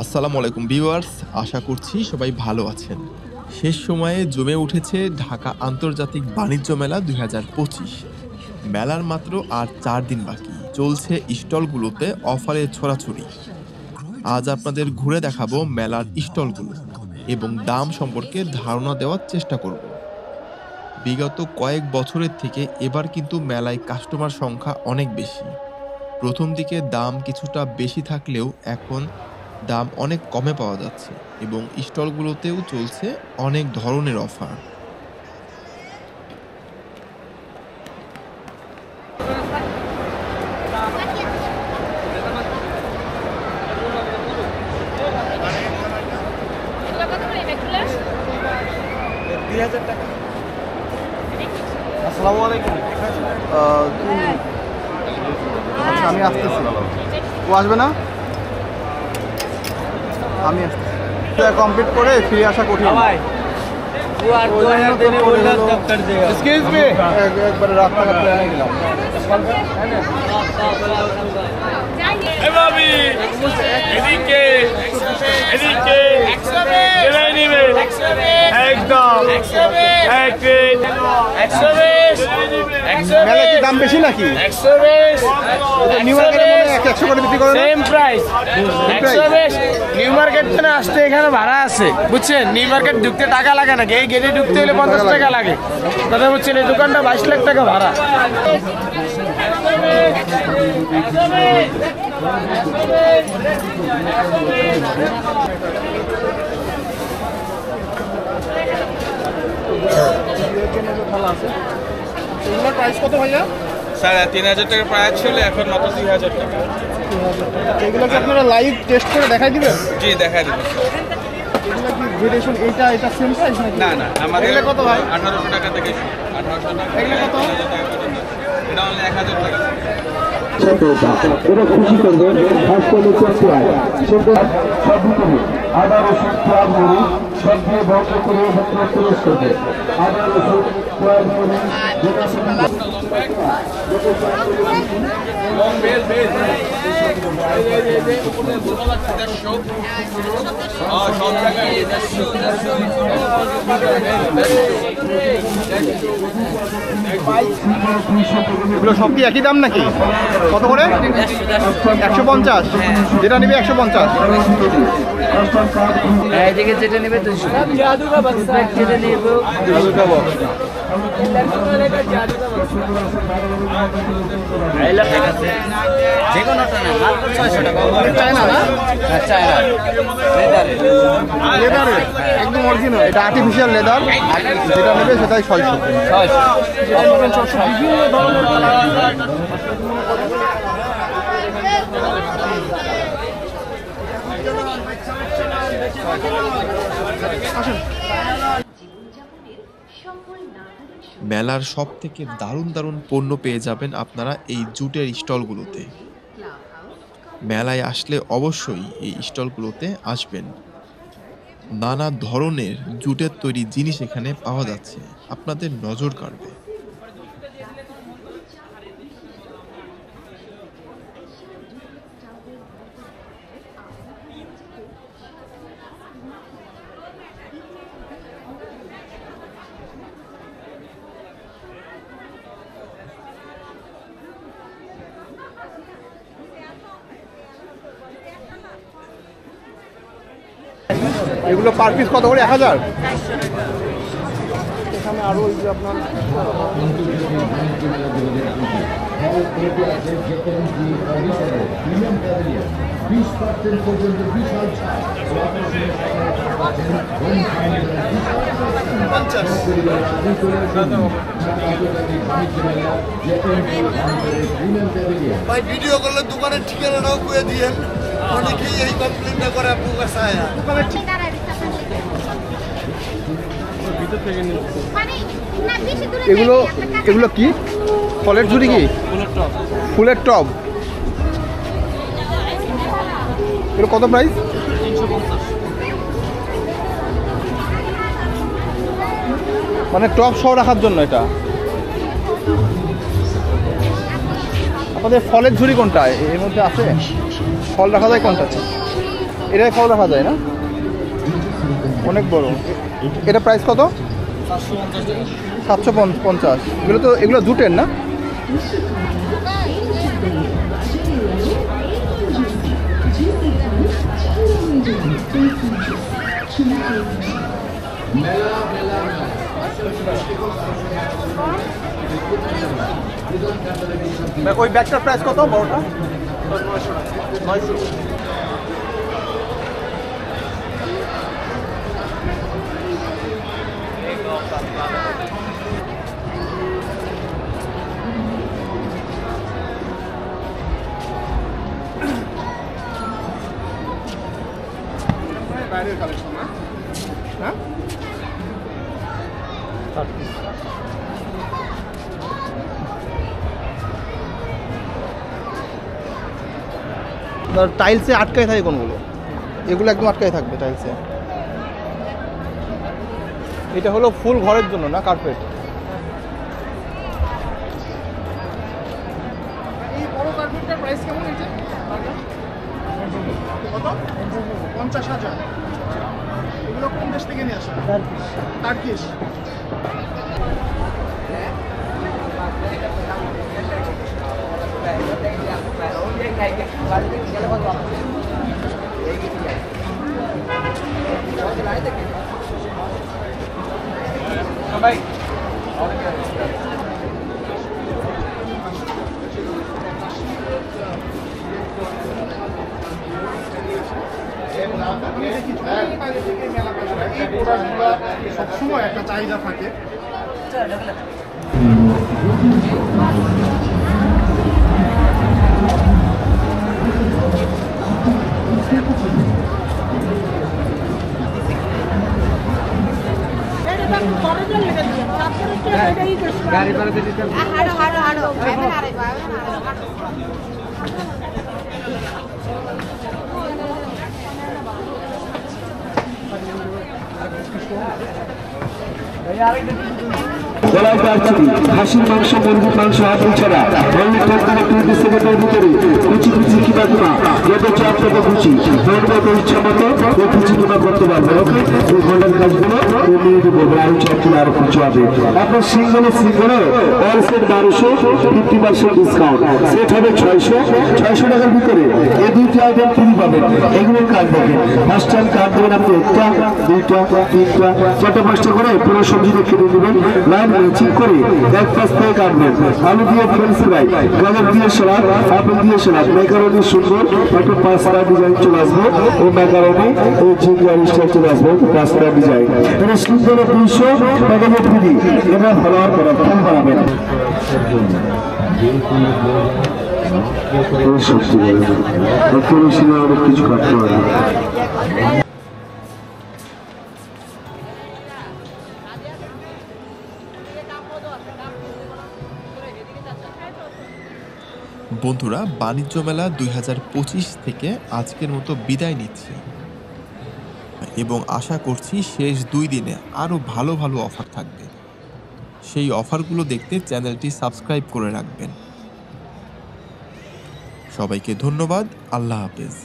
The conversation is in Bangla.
আসসালামু আলাইকুম ভিউয়ার্স, আশা করছি সবাই ভালো আছেন। শেষ সময়ে জমে উঠেছে ঢাকা আন্তর্জাতিক বাণিজ্য মেলা ২০২৫। মেলার মাত্র আর ৪ দিন বাকি। চলছে স্টলগুলোতে অফারের ছড়াছড়ি। আজ আপনাদের ঘুরে দেখাবো মেলার স্টলগুলো এবং দাম সম্পর্কে ধারণা দেওয়ার চেষ্টা করব। বিগত কয়েক বছরের থেকে এবার কিন্তু মেলায় কাস্টমার সংখ্যা অনেক বেশি। প্রথম দিকে দাম কিছুটা বেশি থাকলেও এখন দাম অনেক কমে পাওয়া যাচ্ছে এবং স্টলগুলোতেও চলছে অনেক ধরনের অফার। আসসালামু আলাইকুম। আচ্ছা, আমি আসতেছি। ও আসবে না? আমি আসতেছি। কমপ্লিট করে ফিরে আসা কঠিন। একবারে রাস্তাঘাট প্ল্যানে গেলাম। মেলা কি দাম বেশি নাকি? 120 নিউ মার্কেটে মনে হয় 100 করে বিক্রি করে। Same price 120। নিউ মার্কেট থেকে আসতে এখানে ভাড়া আছে, বুঝছেন? নিউ মার্কেট ঢুকতে টাকা লাগে না, এই গেটে ঢুকতে হলে 50 টাকা লাগে। কথা বুঝছেন? এই দোকানটা 22 লাখ টাকা ভাড়া। প্রাইস কত ভাইয়া? 3,500 টাকা প্রাইস ছিল, এখন মাত্র 2,000 টাকা। এগুলো কি আপনারা লাইভ টেস্ট করে দেখাই দিবেন? জি, দেখাই দেবো। এগুলো কি ভেরিয়েশন এটা সেম সাইজ নাকি? না না, আমাদের এগুলো কত ভাই? 1800 টাকা থেকে 1800 টাকা। এগুলো কত? 3,000 টাকা পর্যন্ত। এটা অনলি 1,000 টাকা। এরা খুশি করবে ভাস্কর্য চট্টগ্রাম সর্বোপরি আবার ওষুধ প্রয়োগ করি সব দিয়ে বন্ধ করে প্রবেশ করবে। আবার ওষুধ প্রয়োগ করি এগুলো সব কি একই দাম নাকি? কত করে? 150। যেটা নেবে 150। এদিকে যেটা নেবে 200। যেটা নেবে যে কোনোটা না, মাত্র 600 টাকা। চায়না না? চায়না লেদারের একদম অরিজিনাল। এটা আর্টিফিশিয়াল লেদার। যেটা নেবে সেটাই 600। বিভিন্ন ধরনের মেলার সব থেকে দারুণ দারুণ পণ্য পেয়ে যাবেন আপনারা এই জুটের স্টলগুলোতে। মেলায় আসলে অবশ্যই এই স্টলগুলোতে আসবেন। নানা ধরনের জুটের তৈরি জিনিস এখানে পাওয়া যাচ্ছে, আপনাদের নজর কাড়বে। এগুলো পার পিস কত করে? 1000। এখানে আরো ওই যে আপনার ভাই ভিডিও করলে দোকানের ঠিকানাটাও করে দিয়েন। অনেকেই এই কমপ্লেনটা করে আপনার কাছে আয়া। এগুলো এগুলো কি? ফলের ঝুড়ি কি? ফুলের টব। এগুলো কত প্রাইস? 350। মানে টপ সহ রাখার জন্য এটা। আপনাদের ফলের ঝুড়ি কোনটা এর মধ্যে আছে? ফল রাখা যায় কোনটা? এটাই ফল রাখা যায় না, অনেক বড়। এটা প্রাইস কত? 750। এগুলো জুটের না? ওই ব্যাগটার প্রাইস কত বড়টা? 900। বাইরের কালেকশন না? হ্যাঁ, টাইলসে আটকায় থাকে কোনগুলো? এগুলো একদম আটকায় থাকবে টাইলসে। এটা হলো ফুল ঘরের জন্য না, কার্পেট। এই বড় কার্পেটটার প্রাইস কেমন? এই যে কত? 50,000। এগুলো কোন দেশ থেকে নিয়ে আসা? টার্কিশ। ভাই সবসময় একটা চাহিদা থাকে। গাড়ি করে দিতে হাড়ো হাড়ো হাড়ো হাসির মাংস, মুরগির মাংস, আপেল ছাড়া অন্য তরকারি 20 সেকেন্ডের ভিতরে কুচি কুচি কিবা কিবা যত চাপ তত কুচি মতো ইচ্ছা মতো ও কুচি কিবা করতে পারবে। ওকে, এই গোল্ডেন কাজগুলো ও নিয়ে দেবো। আরো 4 কিলো আরো কুচি হবে। আপনার সিঙ্গলে অল সেট 1200, 50% ডিসকাউন্ট। সেট হবে 600 টাকার ভিতরে এই দুইটি আইটেম ফ্রি পাবেন। এগুলোর কাজ দেখেন, ফার্স্ট টাইম কার্ড দেবেন আপনি 1টা 2টা 3টা 4টা 5টা করে পুরো সবজি কেটে দেবেন। লাইন ম্যাচিং করে এক পাশ থেকে কাটবেন। আলু দিয়ে ফ্রেঞ্চ ফ্রাই, গাজর দিয়ে সালাদ, আপেল দিয়ে সালাদ, ম্যাকারনি সুন্দর একটা পাস্তা ডিজাইন চলে আসবে। ও ম্যাকারনি ও জিঞ্জার স্টাইল চলে আসবে পাস্তা ডিজাইন। এটা সুন্দর 200 টাকা ফ্রি। এটা ফলোয়ার করা ফোন বানাবেন। সত্যি একটু বেশি অনেক কিছু কাটতে পারে। বন্ধুরা, বাণিজ্য মেলা 2025 থেকে আজকের মতো বিদায় নিচ্ছে এবং আশা করছি শেষ 2 দিনে আরও ভালো ভালো অফার থাকবে। সেই অফারগুলো দেখতে চ্যানেলটি সাবস্ক্রাইব করে রাখবেন। সবাইকে ধন্যবাদ। আল্লাহ হাফেজ।